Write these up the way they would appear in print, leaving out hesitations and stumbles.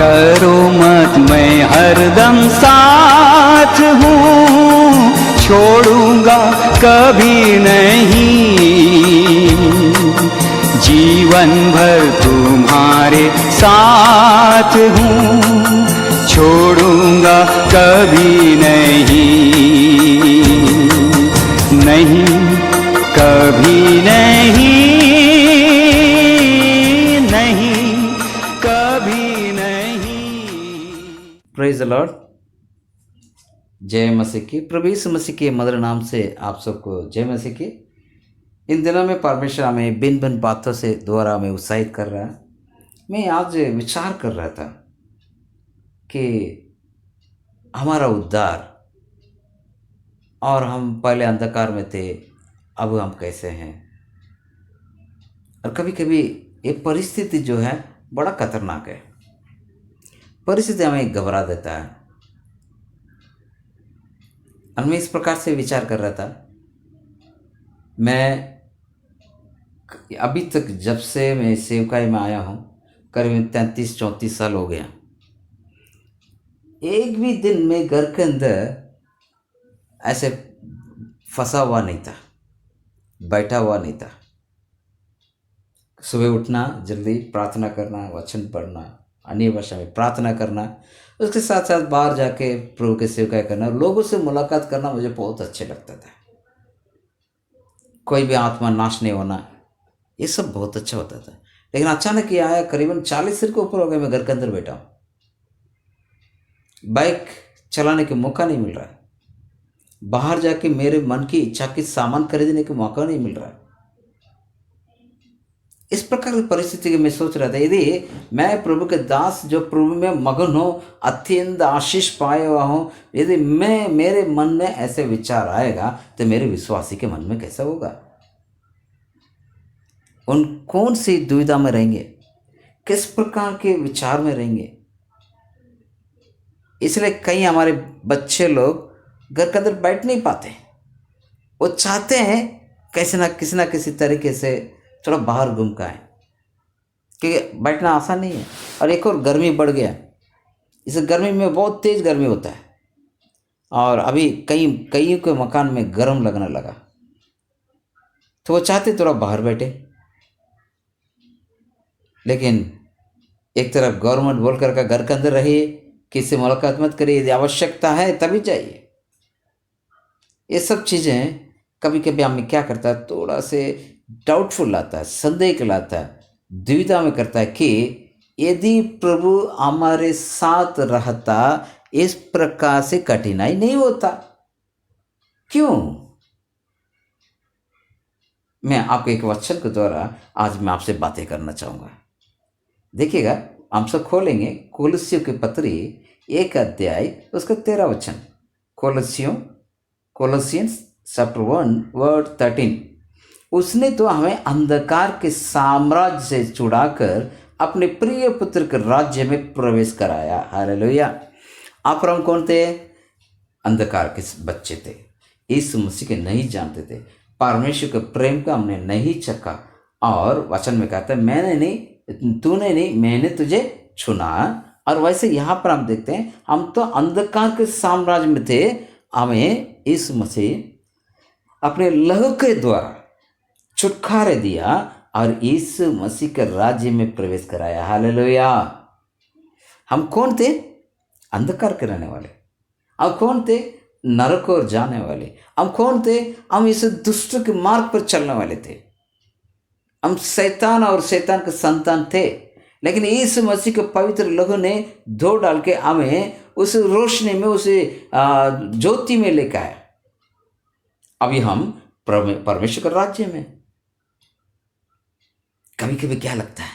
डरो मत, मैं हरदम साथ हूँ, छोड़ूंगा कभी नहीं, जीवन भर तुम्हारे साथ हूँ, छोड़ूंगा कभी नहीं, नहीं कभी नहीं, नहीं कभी नहीं। Praise the Lord. जय मसीह की। प्रभु यीशु मसीह के मधुर नाम से आप सबको जय मसीह की। इन दिनों में परमेश्वर हमें भिन्न भिन्न बातों से द्वारा हमें उत्साहित कर रहा है। मैं आज विचार कर रहा था कि हमारा उद्धार, और हम पहले अंधकार में थे, अब हम कैसे हैं। और कभी कभी ये परिस्थिति जो है बड़ा खतरनाक है। परिस्थिति हमें घबरा देता है। और मैं इस प्रकार से विचार कर रहा था, मैं अभी तक जब से मैं सेवकाई में आया हूँ करीब 33-34 साल हो गया, एक भी दिन में घर के अंदर ऐसे फंसा हुआ नहीं था, बैठा हुआ नहीं था। सुबह उठना, जल्दी प्रार्थना करना, वचन पढ़ना, अन्य भाषा में प्रार्थना करना, उसके साथ साथ बाहर जाके प्रभु के सेवकाई करना, लोगों से मुलाकात करना मुझे बहुत अच्छे लगता था। कोई भी आत्मा नाश नहीं होना, ये सब बहुत अच्छा होता था। लेकिन अचानक ये आया, करीबन 40 सिर के ऊपर हो गए, मैं घर के अंदर बैठा हूँ, बाइक चलाने के मौका नहीं मिल रहा है, बाहर जाके मेरे मन की इच्छा की सामान खरीदने का मौका नहीं मिल रहा है। इस प्रकार की परिस्थिति की मैं सोच रहा था, यदि मैं प्रभु के दास जो प्रभु में मगन हो, अत्यंत आशीष पाए हुआ हूँ, यदि मेरे मन में ऐसे विचार आएगा तो मेरे विश्वासी के मन में कैसा होगा। उन कौन सी दुविधा में रहेंगे, किस प्रकार के विचार में रहेंगे। इसलिए कई हमारे बच्चे लोग घर के अंदर बैठ नहीं पाते। वो चाहते हैं कैसे ना किसी तरीके से थोड़ा बाहर घूम के आए, क्योंकि बैठना आसान नहीं है। और एक और गर्मी बढ़ गया, इस गर्मी में बहुत तेज़ गर्मी होता है, और अभी कई के मकान में गर्म लगने लगा, तो वो चाहते थोड़ा बाहर बैठे। लेकिन एक तरफ गवर्नमेंट बोल कर का घर के अंदर रहिए, किसी से मुलाकात मत करिए, यदि आवश्यकता है तभी जाइए। ये सब चीज़ें कभी कभी हमें क्या करता है, थोड़ा से डाउटफुल लाता है, संदेह लाता है, दुविधा में करता है कि यदि प्रभु हमारे साथ रहता इस प्रकार से कठिनाई नहीं होता। क्यों? मैं आपको एक वचन के द्वारा आज मैं आपसे बातें करना चाहूँगा। देखिएगा, हम सब खोलेंगे कोलोसियों की पत्री 1 अध्याय उसका 13 वचन। कोलोसियंस चैप्टर 1 वर्ड 13। उसने तो हमें अंधकार के साम्राज्य से छुड़ाकर अपने प्रिय पुत्र के राज्य में प्रवेश कराया। हालेलुया। आप हम कौन थे? अंधकार के बच्चे थे, यीशु मसीह के नहीं जानते थे, परमेश्वर के प्रेम का हमने नहीं चखा। और वचन में कहता है, मैंने नहीं, तूने नहीं, मैंने तुझे चुना। और वैसे यहाँ पर हम देखते हैं, हम तो अंधकार के साम्राज्य में थे, हमें यीशु मसीह अपने लहू के द्वारा छुटकारा दिया और यीशु मसीह के राज्य में प्रवेश कराया। हालेलुया। हम कौन थे? अंधकार के रहने वाले। हम कौन थे? नरक और जाने वाले। हम कौन थे? हम इस दुष्ट के मार्ग पर चलने वाले थे। हम शैतान और शैतान के संतान थे। लेकिन यीशु मसीह के पवित्र लहू ने धो डाल के हमें उस रोशनी में, उस ज्योति में लेकर आया। अभी हम परमेश्वर के राज्य में। कभी कभी क्या लगता है,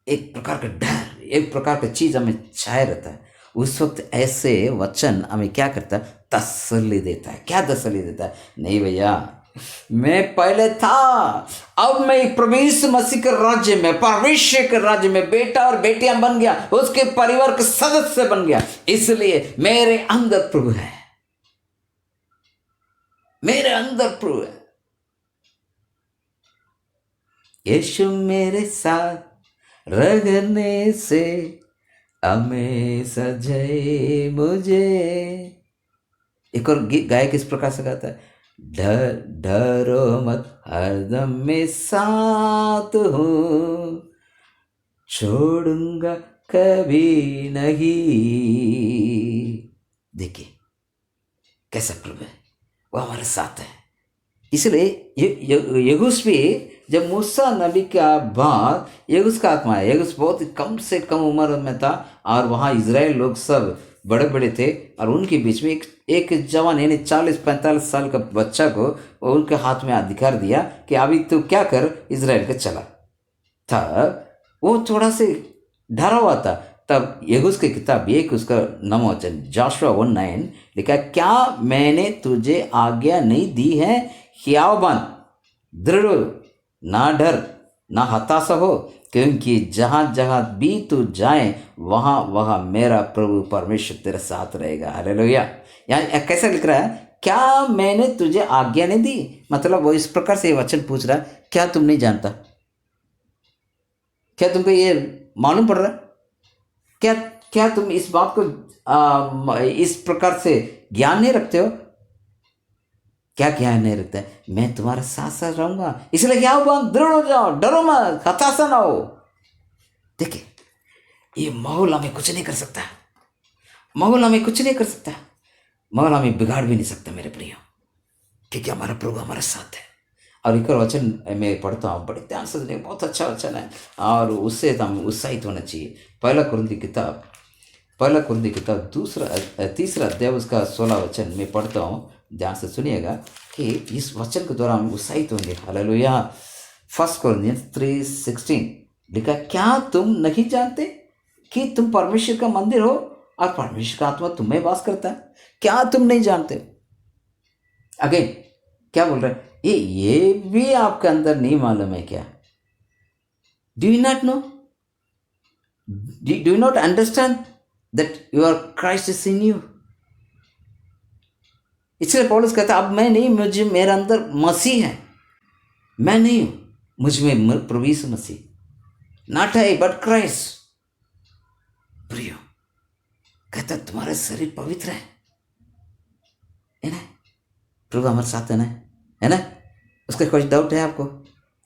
एक प्रकार का डर, एक प्रकार का चीज हमें छाया रहता है। उस वक्त ऐसे वचन हमें क्या करता है? तसल्ली देता है। क्या तसल्ली देता है? नहीं भैया, मैं पहले था, अब मैं प्रभु यीशु मसीह के राज्य में, परमेश्वर के राज्य में बेटा और बेटियां बन गया, उसके परिवार के सदस्य बन गया। इसलिए मेरे अंदर प्रभु है, मेरे अंदर प्रभु है। यीशु मेरे साथ रगने से हमें सजाए मुझे। एक और गायक इस प्रकार से गाता है, डरो मत हरदम मैं साथ हूँ, छोड़ूंगा कभी नहीं। देखिए कैसा प्रभु है, वो हमारे साथ है। इसलिए यगुस भी जब मूसा नबी का बाद यगुस का आत्मा है, यगुस बहुत कम से कम उम्र में था और वहाँ इजराइल लोग सब बड़े बड़े थे और उनके बीच में एक जवान यानी 40-45 साल का बच्चा को उनके हाथ में अधिकार दिया कि अभी तो क्या कर, इजराइल का चला था। वो थोड़ा से डरा हुआ था। तब यगुस की किताब एक उसका 9 वचन जोशुआ 1:9 लिखा, क्या मैंने तुझे आज्ञा नहीं दी है, हियाव बन, दृढ़, ना डर ना हताशा हो, क्योंकि जहाँ जहाँ भी तू जाए वहाँ वहाँ मेरा प्रभु परमेश्वर तेरे साथ रहेगा। हालेलुया। यहाँ कैसा लिख रहा है, क्या मैंने तुझे आज्ञा नहीं दी, मतलब वो इस प्रकार से ये वचन पूछ रहा, क्या तुम नहीं जानता, क्या तुमको ये मालूम पड़ रहा, क्या तुम इस बात को इस प्रकार से ज्ञान नहीं रखते हो, क्या ज्ञान नहीं रखता है, मैं तुम्हारे साथ साथ रहूंगा, इसलिए क्या हुआ, दृढ़ हो जाओ, डरो मत, हताशा ना हो। देखिए ये माहौल हमें कुछ नहीं कर सकता, माहौल हमें कुछ नहीं कर सकता, माहौल हमें बिगाड़ भी नहीं सकता मेरे प्रियो, क्योंकि हमारा प्रभु हमारे साथ है। और एक और वचन मैं पढ़ता हूँ, बड़े ध्यान से सुनिए, बहुत अच्छा वचन है और उससे हम उत्साहित होना चाहिए। पहला कुरिन्थी किताब 3 अध्याय उसका 16 वचन मैं पढ़ता हूँ, ध्यान से सुनिएगा कि इस वचन के द्वारा हम उत्साहित होंगे। हालेलुया। 1 Corinthians 3:16 लिखा, क्या तुम नहीं जानते कि तुम परमेश्वर का मंदिर हो और परमेश्वर का आत्मा तुम में वास करता है, क्या तुम नहीं जानते। अगेन क्या बोल रहे हैं, ये भी आपके अंदर नहीं मालूम है क्या, do you not know, do you not understand that your Christ is in you. इसलिए पौलुस कहता है, अब मैं नहीं, मुझे मेरे अंदर मसीह है, मैं नहीं हूं, मुझ में प्रभु यीशु मसीह, नॉट आई बट क्राइस्ट। प्रियो कहता तुम्हारा शरीर पवित्र है ना, प्रभु हमारे साथ है ना, उसका कोई डाउट है आपको,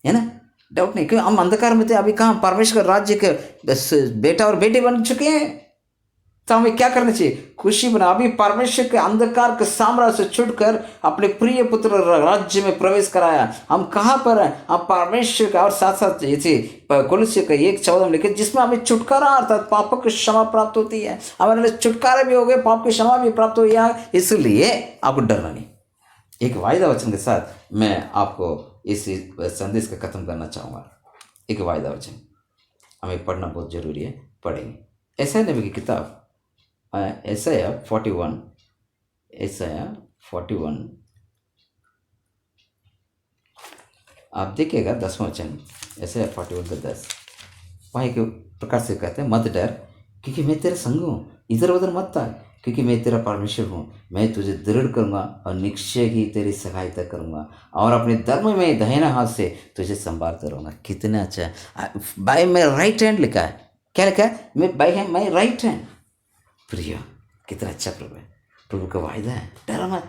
है ना, डाउट नहीं, क्यों हम अंधकार में थे, अभी कहाँ परमेश्वर राज्य के बेटा और बेटी बन चुके हैं। तो हमें क्या करना चाहिए, खुशी बना, अभी परमेश्वर के अंधकार के साम्राज्य से छुटकर अपने प्रिय पुत्र राज्य में प्रवेश कराया। हम कहाँ पर हैं, हम परमेश्वर का, और साथ साथ जैसे कोलोसियों का 1:14 में लिखे, जिसमें हमें छुटकारा अर्थात पापों की क्षमा प्राप्त होती है। हमारे लिए छुटकारा भी हो गए, पाप की क्षमा भी प्राप्त हुई है, इसलिए आपको डरना नहीं। एक वायदा वचन के साथ मैं आपको इस संदेश का खत्म करना चाहूँगा। एक वायदा वचन हमें पढ़ना बहुत जरूरी है, पढ़ेंगे। ऐसा नबी की किताब Isaiah 41 आप देखिएगा 10वां वचन, Isaiah 41:10, वहाँ एक प्रकार से कहते हैं, मत डर क्योंकि मैं तेरे संग हूँ, इधर उधर मत था क्योंकि मैं तेरा परमेश्वर हूँ, मैं तुझे दृढ़ करूँगा और निश्चय ही तेरी सहायता करूँगा और अपने धर्म में दाहिना हाथ से तुझे संभालता रहूँगा। कितना अच्छा है, बाय माई राइट हैंड लिखा है, क्या लिखा है, मैं बाय माई राइट हैंड। प्रिय कितना अच्छा प्रभु है, प्रभु का वायदा है, डरा मत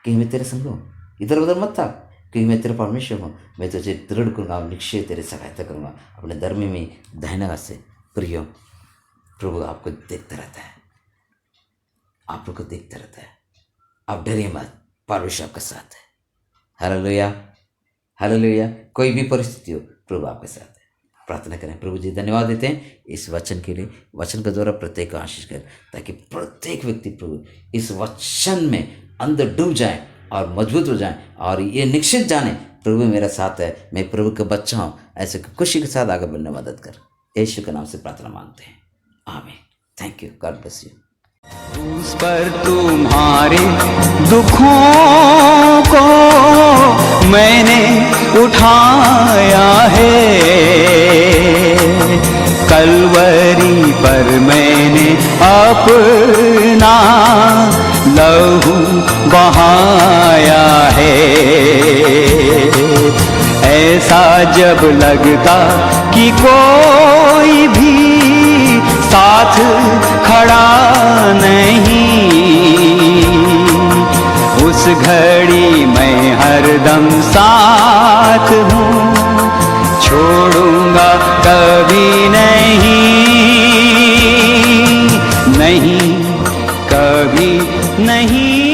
कि मैं तेरे संग हूँ, इधर उधर मत था क्योंकि मैं तेरा परमेश्वर हूँ, मैं तुझे दृढ़ करूँगा और निश्चय तेरी सहायता करूँगा अपने धर्म में दाहिना हाथ से। प्रिय प्रभु आपको देखता रहता है, आप लोग को देखता रहता है, आप डरिए मत, परमेश्वर आपके साथ है। Hallelujah hallelujah. कोई भी परिस्थिति हो प्रभु आपके साथ है। प्रार्थना करें। प्रभु जी धन्यवाद देते हैं इस वचन के लिए, वचन के द्वारा प्रत्येक को आशीष करें ताकि प्रत्येक व्यक्ति प्रभु इस वचन में अंदर डूब जाए और मजबूत हो जाए और ये निश्चित जाने प्रभु मेरा साथ है, मैं प्रभु का बच्चा हूँ, ऐसे खुशी के साथ आगे बढ़ने मदद कर। यीशु के नाम से प्रार्थना मांगते हैं, आमीन। Thank you, God bless you. उस पर तुम्हारे दुखों को मैंने उठाया है, कलवरी पर मैंने अपना लहू बहाया है। ऐसा जब लगता कि कोई भी साथ खड़ा नहीं, उस घड़ी मैं हरदम साथ हूँ, छोड़ूंगा कभी नहीं, नहीं कभी नहीं।